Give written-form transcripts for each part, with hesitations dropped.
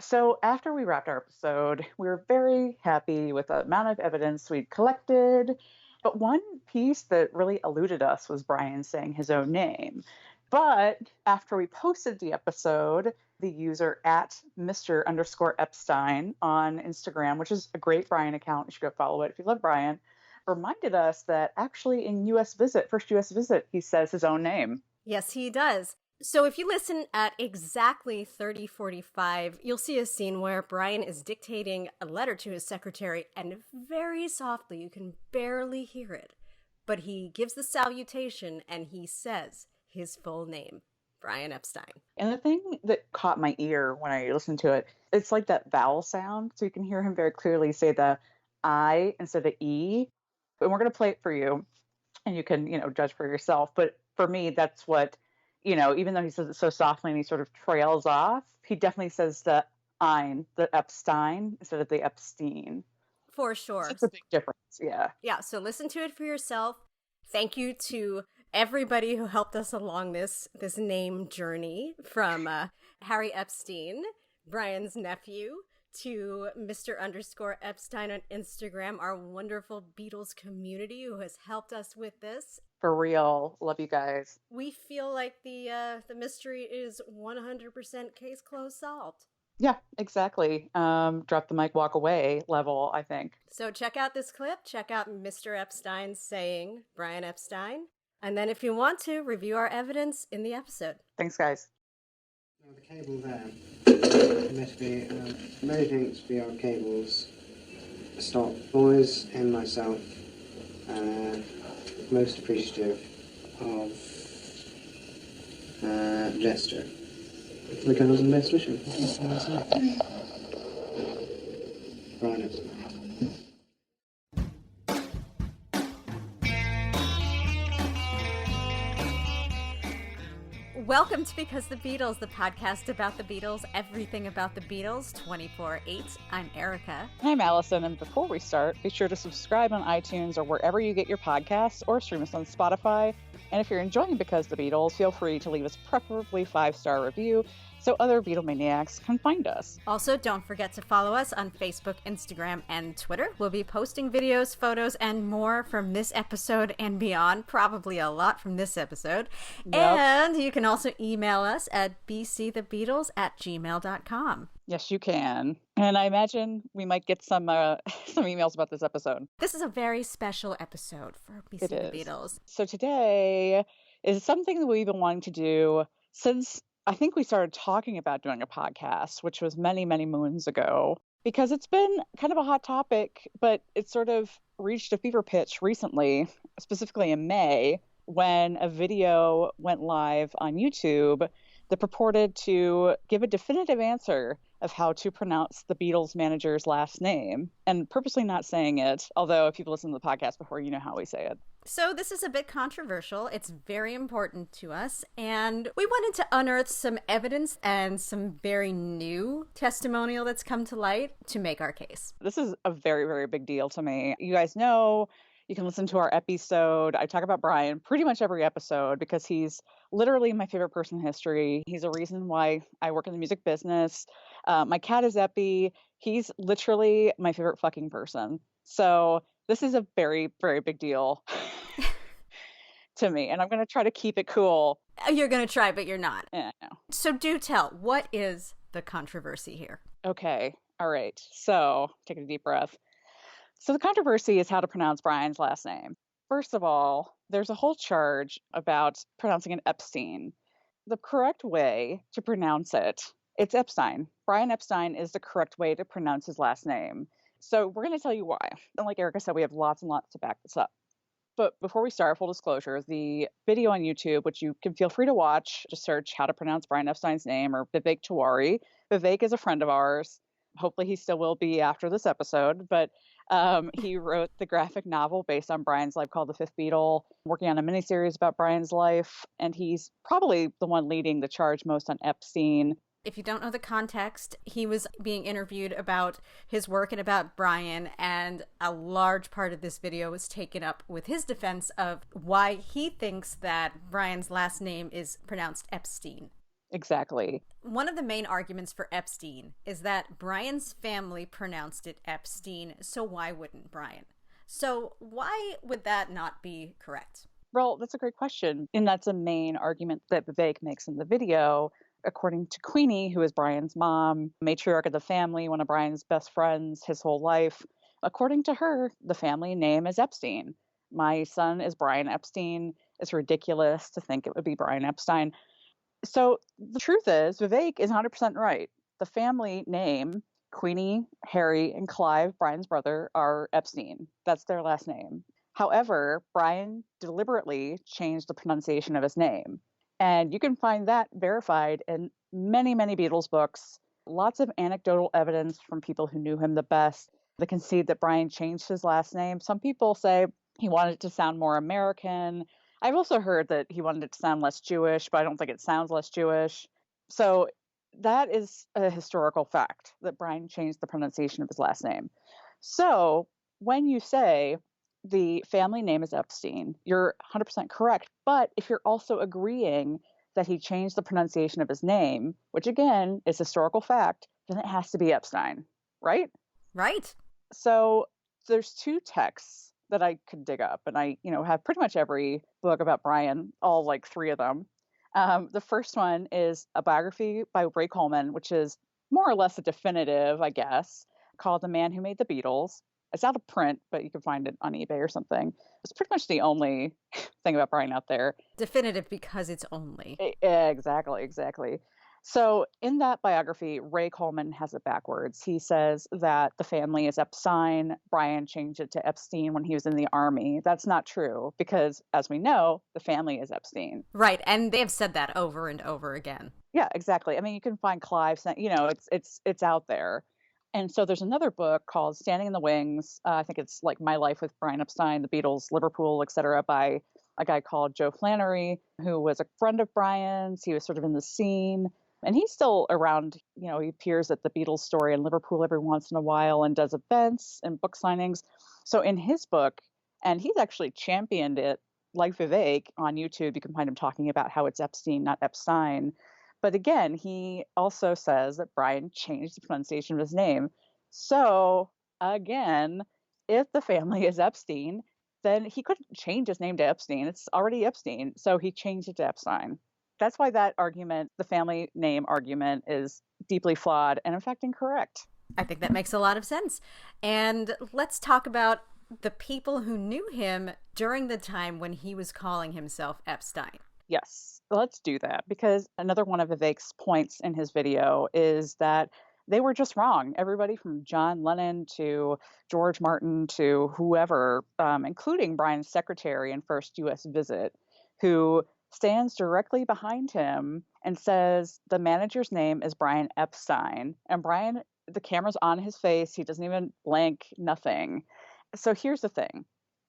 So after we wrapped our episode, we were very happy with the amount of evidence we'd collected. But one piece that really eluded us was Brian saying his own name. But after we posted the episode, the user at Mr. underscore Epstein on Instagram, which is a great Brian account, you should go follow it if you love Brian, reminded us that actually in first US visit, he says his own name. Yes, he does. So if you listen at exactly 30:45, you'll see a scene where Brian is dictating a letter to his secretary, and very softly, you can barely hear it, but he gives the salutation and he says his full name, Brian Epstein. And the thing that caught my ear when I listened to it, it's like that vowel sound. So you can hear him very clearly say the I instead of E. And we're going to play it for you and you can, judge for yourself. But for me, that's what, even though he says it so softly and he sort of trails off, he definitely says the ein, the Ep-STYNE instead of the Ep-STEEN. For sure. It's a big difference. Yeah. Yeah. So listen to it for yourself. Thank you to everybody who helped us along this name journey, from Harry Epstein, Brian's nephew, to Mr. underscore Epstein on Instagram, our wonderful Beatles community who has helped us with this. For real. Love you guys. We feel like the mystery is 100% case closed, solved. Yeah, exactly. Drop the mic, walk away level, I think. So check out this clip. Check out Mr. Epstein saying Brian Epstein. And then if you want to, review our evidence in the episode. Thanks, guys. Now the cable there, must be many things beyond cables. Stop boys and myself, most appreciative of gesture. The colonel's in best wishes. Brian Epstein. Welcome to Because the Beatles, the podcast about the Beatles, everything about the Beatles, 24/8. I'm Erica. I'm Allison, and before we start, be sure to subscribe on iTunes or wherever you get your podcasts, or stream us on Spotify. And if you're enjoying Because the Beatles, feel free to leave us preferably 5-star review so other Beatlemaniacs can find us. Also, don't forget to follow us on Facebook, Instagram, and Twitter. We'll be posting videos, photos, and more from this episode and beyond. Probably a lot from this episode. Yep. And you can also email us at bcthebeatles@gmail.com. Yes, you can. And I imagine we might get some emails about this episode. This is a very special episode for BC the Beatles. So today is something that we've been wanting to do since I think we started talking about doing a podcast, which was many, many moons ago, because it's been kind of a hot topic, but it sort of reached a fever pitch recently, specifically in May, when a video went live on YouTube that purported to give a definitive answer of how to pronounce the Beatles manager's last name, and purposely not saying it, although if you've listened to the podcast before, you know how we say it. So this is a bit controversial. It's very important to us, and we wanted to unearth some evidence and some very new testimonial that's come to light to make our case. This is a very, very big deal to me. You guys know, you can listen to our episode. I talk about Brian pretty much every episode because he's literally my favorite person in history. He's a reason why I work in the music business. My cat is Epi. He's literally my favorite fucking person. So this is a very, very big deal to me. And I'm going to try to keep it cool. You're going to try, but you're not. Yeah, I know. So do tell, what is the controversy here? Okay. All right. So take a deep breath. So the controversy is how to pronounce Brian's last name. First of all, there's a whole charge about pronouncing it Epstein. The correct way to pronounce it, it's Epstein. Brian Epstein is the correct way to pronounce his last name. So we're going to tell you why. And like Erica said, we have lots and lots to back this up. But before we start, full disclosure, the video on YouTube, which you can feel free to watch, just search how to pronounce Brian Epstein's name, or Vivek Tiwari. Vivek is a friend of ours. Hopefully he still will be after this episode. But he wrote the graphic novel based on Brian's life called The Fifth Beatle, working on a miniseries about Brian's life. And he's probably the one leading the charge most on Ep-STEEN. If you don't know the context, he was being interviewed about his work and about Brian, and a large part of this video was taken up with his defense of why he thinks that Brian's last name is pronounced Epstein. Exactly. One of the main arguments for Epstein is that Brian's family pronounced it Epstein, so why wouldn't Brian? So why would that not be correct? Well, that's a great question. And that's a main argument that Vivek makes in the video. According to Queenie, who is Brian's mom, matriarch of the family, one of Brian's best friends his whole life, according to her, the family name is Epstein. My son is Brian Epstein. It's ridiculous to think it would be Brian Epstein. So the truth is, Vivek is 100% right. The family name, Queenie, Harry, and Clive, Brian's brother, are Epstein. That's their last name. However, Brian deliberately changed the pronunciation of his name. And you can find that verified in many, many Beatles books. Lots of anecdotal evidence from people who knew him the best that concede that Brian changed his last name. Some people say he wanted it to sound more American. I've also heard that he wanted it to sound less Jewish, but I don't think it sounds less Jewish. So that is a historical fact that Brian changed the pronunciation of his last name. So when you say the family name is Epstein, you're 100% correct. But if you're also agreeing that he changed the pronunciation of his name, which again is historical fact, then it has to be Epstein, right? Right. So there's two texts that I could dig up, and I, have pretty much every book about Brian, all like three of them. The first one is a biography by Ray Coleman, which is more or less a definitive, I guess, called The Man Who Made the Beatles. It's out of print, but you can find it on eBay or something. It's pretty much the only thing about Brian out there. Definitive because it's only. Exactly, exactly. So in that biography, Ray Coleman has it backwards. He says that the family is Ep-STYNE. Brian changed it to Epstein when he was in the army. That's not true because, as we know, the family is Epstein. Right, and they have said that over and over again. Yeah, exactly. I mean, you can find Clive saying, it's out there. And so there's another book called Standing in the Wings. I think it's like My Life with Brian Epstein, the Beatles, Liverpool, etc., by a guy called Joe Flannery, who was a friend of Brian's. He was sort of in the scene. And he's still around, he appears at the Beatles story in Liverpool every once in a while and does events and book signings. So in his book, and he's actually championed it like Vivek on YouTube, you can find him talking about how it's Epstein, not Epstein. But again, he also says that Brian changed the pronunciation of his name. So again, if the family is Epstein, then he couldn't change his name to Epstein. It's already Epstein. So he changed it to Epstein. That's why that argument, the family name argument, is deeply flawed and in fact incorrect. I think that makes a lot of sense. And let's talk about the people who knew him during the time when he was calling himself Epstein. Yes, let's do that, because another one of Vivek's points in his video is that they were just wrong. Everybody from John Lennon to George Martin to whoever, including Brian's secretary and first U.S. visit, who stands directly behind him and says the manager's name is Brian Epstein. And Brian, the camera's on his face. He doesn't even blink, nothing. So here's the thing.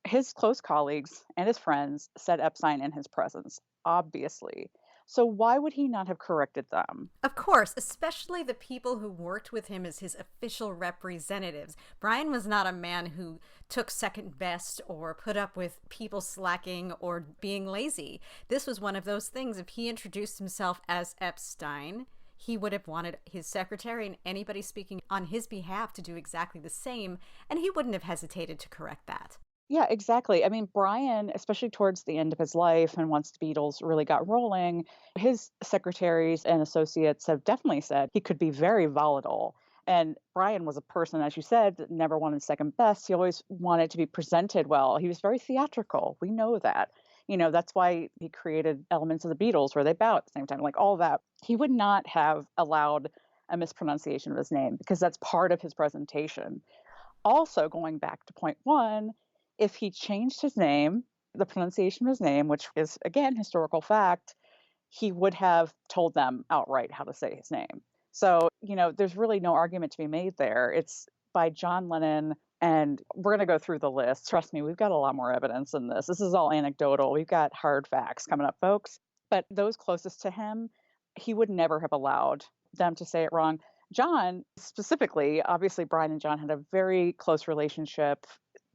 His close colleagues and his friends said Epstein in his presence, obviously. So why would he not have corrected them? Of course, especially the people who worked with him as his official representatives. Brian was not a man who took second best or put up with people slacking or being lazy. This was one of those things. If he introduced himself as Epstein, he would have wanted his secretary and anybody speaking on his behalf to do exactly the same, and he wouldn't have hesitated to correct that. Yeah, exactly. I mean, Brian, especially towards the end of his life and once the Beatles really got rolling, his secretaries and associates have definitely said he could be very volatile. And Brian was a person, as you said, that never wanted second best. He always wanted to be presented well. He was very theatrical. We know that. That's why he created elements of the Beatles where they bow at the same time, like all that. He would not have allowed a mispronunciation of his name because that's part of his presentation. Also, going back to point one, if he changed his name, the pronunciation of his name, which is, again, historical fact, he would have told them outright how to say his name. So, there's really no argument to be made there. It's by John Lennon, and we're going to go through the list. Trust me, we've got a lot more evidence in this. This is all anecdotal. We've got hard facts coming up, folks. But those closest to him, he would never have allowed them to say it wrong. John, specifically, obviously, Brian and John had a very close relationship.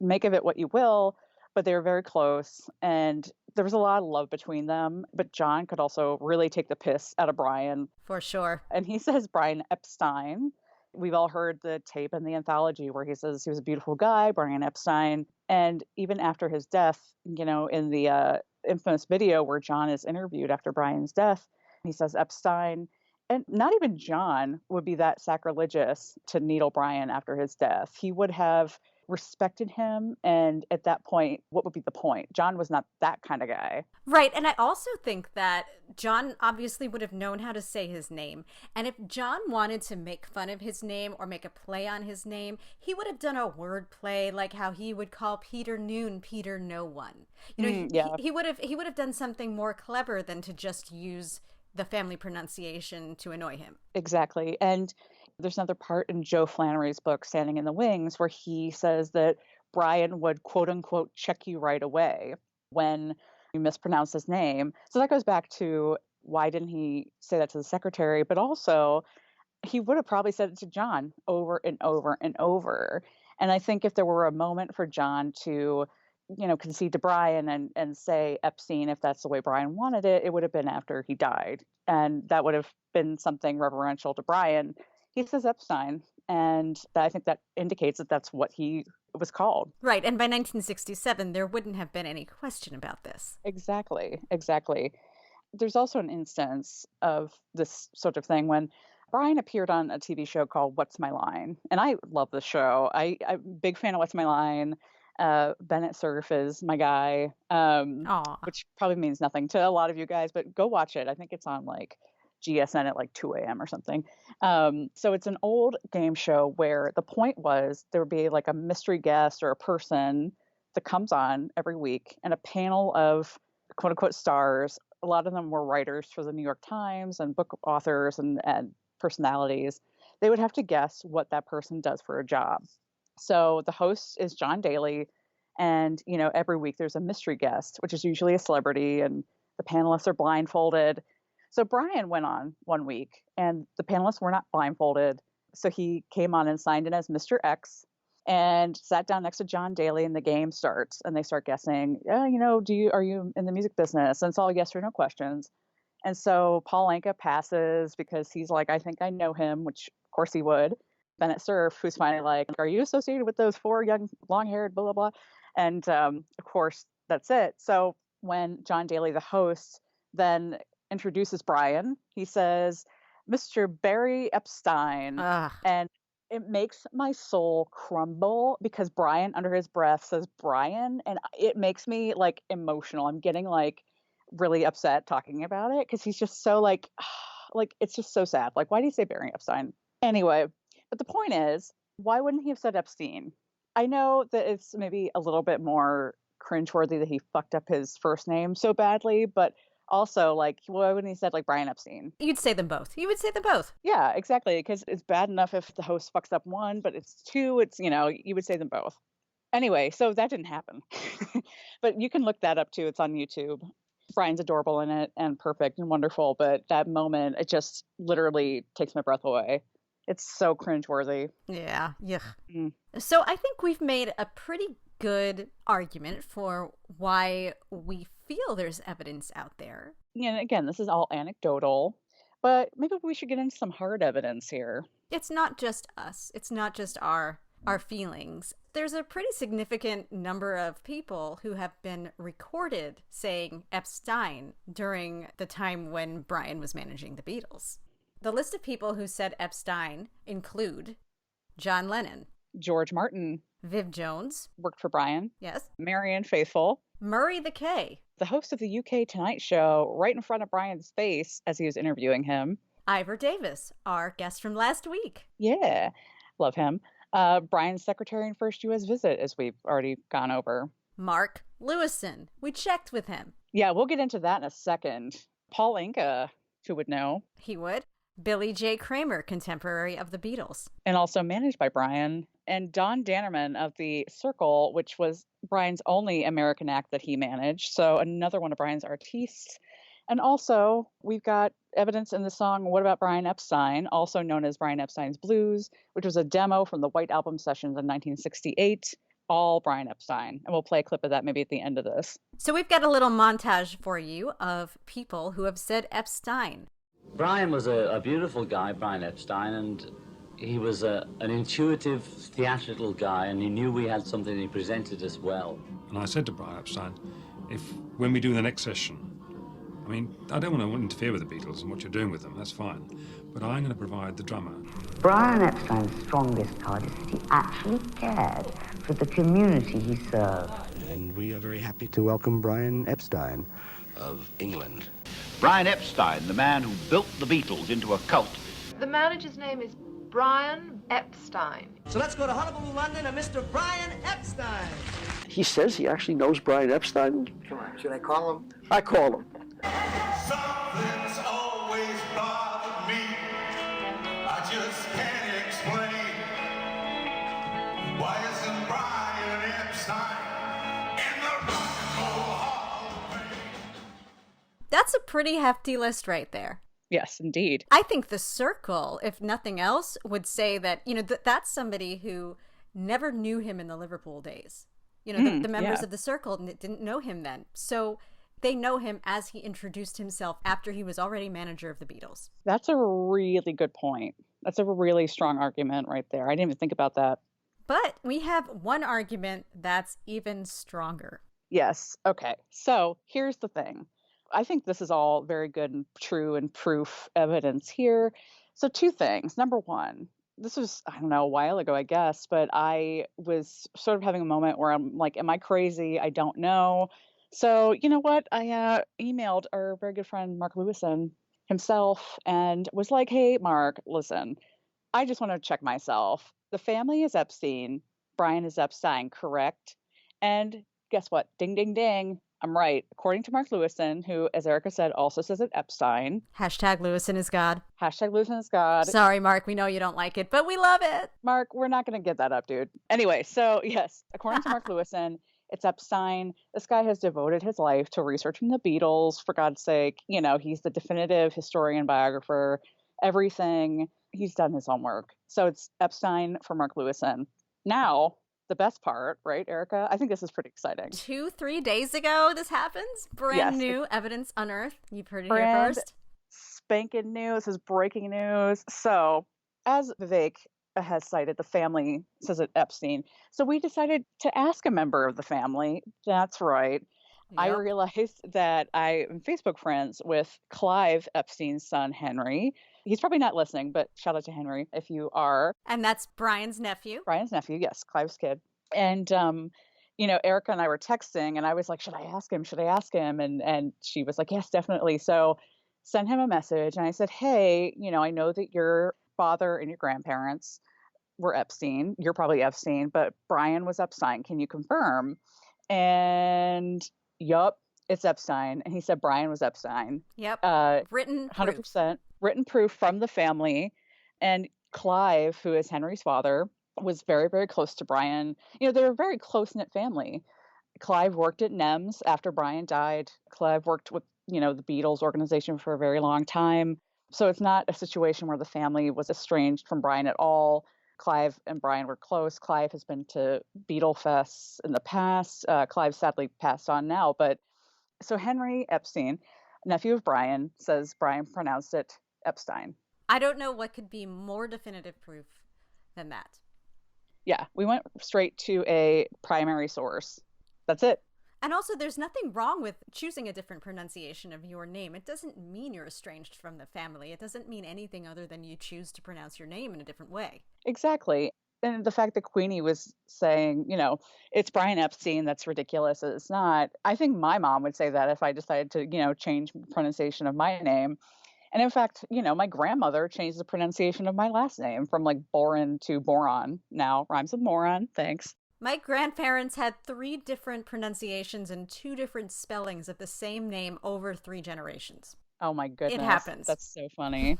Make of it what you will, but they were very close. And There was a lot of love between them, but John could also really take the piss out of Brian. For sure. And he says Brian Ep-STYNE. We've all heard the tape in the anthology where he says he was a beautiful guy, Brian Epstein. And even after his death, in the infamous video where John is interviewed after Brian's death, he says Epstein. And not even John would be that sacrilegious to needle Brian after his death. He would have respected him. And at that point, what would be the point? John was not that kind of guy. Right. And I also think that John obviously would have known how to say his name. And if John wanted to make fun of his name or make a play on his name, he would have done a word play like how he would call Peter Noon Peter No One. He would have done something more clever than to just use the family pronunciation to annoy him. Exactly. And there's another part in Joe Flannery's book, Standing in the Wings, where he says that Brian would, quote unquote, check you right away when you mispronounce his name. So that goes back to why didn't he say that to the secretary? But also, he would have probably said it to John over and over and over. And I think if there were a moment for John to, concede to Brian and say Epstein, if that's the way Brian wanted it, it would have been after he died. And that would have been something reverential to Brian. He says Epstein, and I think that indicates that that's what he was called. Right, and by 1967, there wouldn't have been any question about this. Exactly. There's also an instance of this sort of thing when Brian appeared on a TV show called What's My Line? And I love the show. I'm a big fan of What's My Line. Bennett Cerf is my guy, which probably means nothing to a lot of you guys, but go watch it. I think it's on like GSN at like 2 a.m. or something. So it's an old game show where the point was there would be like a mystery guest or a person that comes on every week and a panel of quote unquote stars. A lot of them were writers for the New York Times and book authors and personalities. They would have to guess what that person does for a job. So the host is John Daly, and every week there's a mystery guest, which is usually a celebrity, and the panelists are blindfolded. So Brian went on one week, and the panelists were not blindfolded. So he came on and signed in as Mr. X and sat down next to John Daly, and the game starts, and they start guessing, are you in the music business? And it's all yes or no questions. And so Paul Anka passes because he's like, I think I know him, which of course he would. Bennett Cerf, who's finally like, are you associated with those 4 young, long-haired, blah, blah, blah. And of course, that's it. So when John Daly, the host, then introduces Brian, he says, Mr. Barry Epstein. And it makes my soul crumble because Brian, under his breath, says Brian. And it makes me like emotional. I'm getting like really upset talking about it because he's just so like it's just so sad. Like, why do you say Barry Epstein? Anyway, but the point is, why wouldn't he have said Epstein? I know that it's maybe a little bit more cringeworthy that he fucked up his first name so badly, but also, like, why wouldn't he said like Brian Epstein? You'd say them both. You would say them both. Yeah, exactly. Because it's bad enough if the host fucks up one, but it's 2. It's you would say them both. Anyway, so that didn't happen. But you can look that up too. It's on YouTube. Brian's adorable in it and perfect and wonderful, but that moment, it just literally takes my breath away. It's so cringeworthy. Yeah. So I think we've made a pretty good argument for why we feel there's evidence out there. And again, this is all anecdotal, but maybe we should get into some hard evidence here. It's not just us. It's not just our feelings. There's a pretty significant number of people who have been recorded saying Ep-STYNE during the time when Brian was managing the Beatles. The list of people who said Ep-STYNE include John Lennon, George Martin, Viv Jones, worked for Brian. Yes. Marianne Faithfull, Murray the K, the host of the UK Tonight Show, right in front of Brian's face as he was interviewing him. Ivor Davis, our guest from last week. Yeah, love him. Brian's secretary and first U.S. visit, as we've already gone over. Mark Lewison, we checked with him. Yeah, we'll get into that in a second. Paul Anka, who would know? He would. Billy J. Kramer, contemporary of the Beatles. And also managed by Brian. And Don Dannerman of the Circle, which was Brian's only American act that he managed. So another one of Brian's artistes. And also, we've got evidence in the song What About Brian Epstein, also known as Brian Epstein's Blues, which was a demo from the White Album sessions in 1968. all Brian Epstein. And we'll play a clip of that maybe at the end of this. So we've got a little montage for you of people who have said Ep-STYNE. Brian was a beautiful guy, Brian Epstein, and he was an intuitive, theatrical guy, and he knew we had something he presented us well. And I said to Brian Epstein, when we do the next session, I mean, I don't want to interfere with the Beatles and what you're doing with them, that's fine, but I'm going to provide the drummer. Brian Epstein's strongest part is that he actually cared for the community he served. And we are very happy to welcome Brian Epstein of England. Brian Epstein, the man who built the Beatles into a cult. The manager's name is Brian Ep-STYNE. So let's go to Honolulu, London, and Mr. Brian Epstein. He says he actually knows Brian Epstein. Come on, should I call him? I call him. Something's always bothered me. I just can't explain. Why isn't Brian Epstein in the Rock and Roll Hall of Fame? That's a pretty hefty list right there. Yes, indeed. I think the Circle, if nothing else, would say that, that's somebody who never knew him in the Liverpool days. The members of the Circle didn't know him then. So they know him as he introduced himself after he was already manager of the Beatles. That's a really good point. That's a really strong argument right there. I didn't even think about that. But we have one argument that's even stronger. Yes. Okay. So here's the thing. I think this is all very good and true and proof evidence here. So two things. Number one, this was, I don't know, a while ago, I guess, but I was sort of having a moment where I'm like, am I crazy? I don't know. So you know what? I emailed our very good friend, Mark Lewison himself, and was like, hey, Mark, listen, I just want to check myself. The family is Epstein. Brian is Epstein, correct? And guess what? Ding, ding, ding. I'm right. According to Mark Lewison, who, as Erica said, also says it Epstein. Hashtag Lewison is God. Hashtag Lewison is God. Sorry, Mark. We know you don't like it, but we love it. Mark, we're not going to get that up, dude. Anyway, so yes, according to Mark Lewison, it's Epstein. This guy has devoted his life to researching the Beatles, for God's sake. He's the definitive historian, biographer, everything. He's done his homework. So it's Epstein for Mark Lewison. Now, the best part, right, Erica? I think this is pretty exciting. 2-3 days ago, this happens. Brand new evidence unearthed. You've heard it here first. Spanking new. This is breaking news. So, as Vivek has cited, the family says it Epstein. So we decided to ask a member of the family. That's right. Yep. I realized that I am Facebook friends with Clive Epstein's son, Henry. He's probably not listening, but shout out to Henry if you are. And that's Brian's nephew. Brian's nephew, yes, Clive's kid. And, Erica and I were texting, and I was like, should I ask him? Should I ask him? And she was like, yes, definitely. So sent him a message, and I said, hey, I know that your father and your grandparents were Epstein. You're probably Epstein, but Brian was Epstein. Can you confirm? And yup, it's Epstein. And he said Brian was Epstein. Yep. Written 100% written proof from the family. And Clive, who is Henry's father, was very, very close to Brian. They're a very close-knit family. Clive worked at NEMS after Brian died. Clive worked with, the Beatles organization for a very long time. So it's not a situation where the family was estranged from Brian at all. Clive and Brian were close. Clive has been to Beatle Fests in the past. Clive sadly passed on now. But so Henry Epstein, nephew of Brian, says Brian pronounced it Epstein. I don't know what could be more definitive proof than that. Yeah, we went straight to a primary source. That's it. And also, there's nothing wrong with choosing a different pronunciation of your name. It doesn't mean you're estranged from the family. It doesn't mean anything other than you choose to pronounce your name in a different way. Exactly. And the fact that Queenie was saying, it's Brian Epstein, that's ridiculous. It's not. I think my mom would say that if I decided to, change the pronunciation of my name. And in fact, my grandmother changed the pronunciation of my last name from like Boron to Boron. Now rhymes with moron. Thanks. My grandparents had 3 different pronunciations and 2 different spellings of the same name over 3 generations. Oh my goodness. It happens. That's so funny.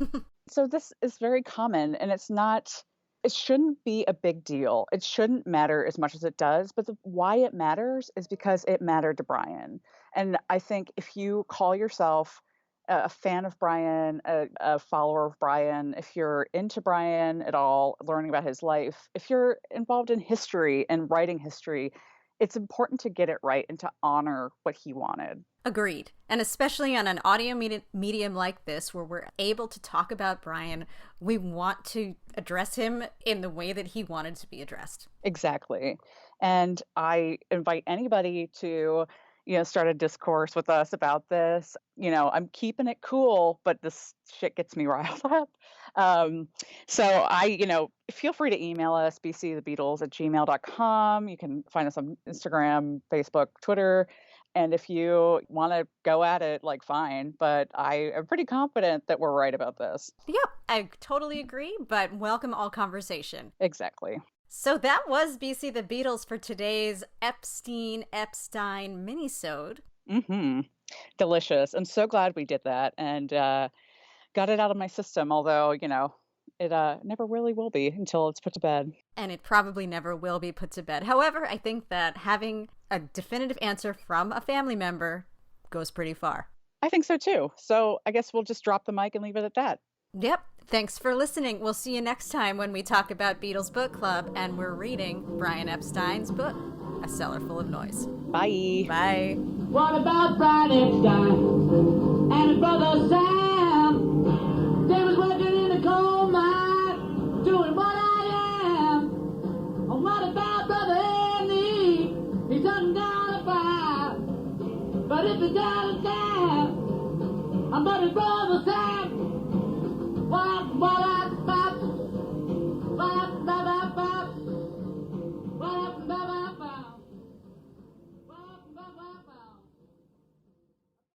So this is very common, and it shouldn't be a big deal. It shouldn't matter as much as it does, but why it matters is because it mattered to Brian. And I think if you call yourself a fan of Brian, a follower of Brian, if you're into Brian at all, learning about his life, if you're involved in history and writing history, it's important to get it right and to honor what he wanted. Agreed. And especially on an audio medium like this, where we're able to talk about Brian, we want to address him in the way that he wanted to be addressed. Exactly. And I invite anybody to, start a discourse with us about this. I'm keeping it cool, but this shit gets me riled up. So feel free to email us, bcthebeatles@gmail.com. You can find us on Instagram, Facebook, Twitter. And if you want to go at it, fine. But I am pretty confident that we're right about this. Yep, I totally agree, but welcome all conversation. Exactly. So that was BC the Beatles for today's Ep-STEEN, Ep-STYNE minisode. Mm-hmm. Delicious. I'm so glad we did that and got it out of my system, although, it never really will be until it's put to bed. And it probably never will be put to bed. However, I think that having a definitive answer from a family member goes pretty far. I think so too. So I guess we'll just drop the mic and leave it at that. Yep. Thanks for listening. We'll see you next time when we talk about Beatles Book Club and we're reading Brian Epstein's book, A Cellar Full of Noise. Bye. Bye. What about Brian Epstein and his brother Sam? They was working in a coal mine, doing what I am. And what about brother Andy? He's hunting down a fire. But if he's down in town, I'm but his brother Sam.